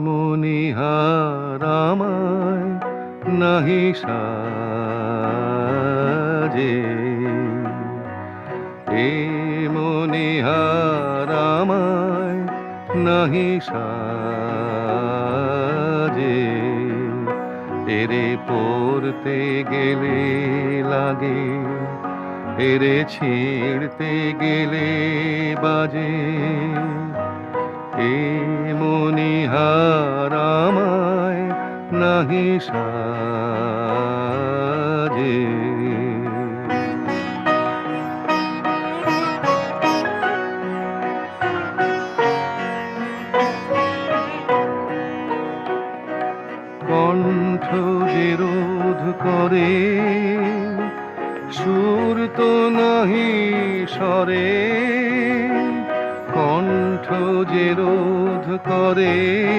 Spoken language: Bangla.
মনিহার আমায় নাহি সাজে, এ মনিহার আমায় নাহি সাজে। এরে পড়তে গেলে লাগে, এরে ছিঁড়তে গেলে বাজে, এ মনিহার আমায় নাহি সাজে। কণ্ঠ যে রোধ করে, সুর তো নাহি সরে, কণ্ঠ যে রোধ করে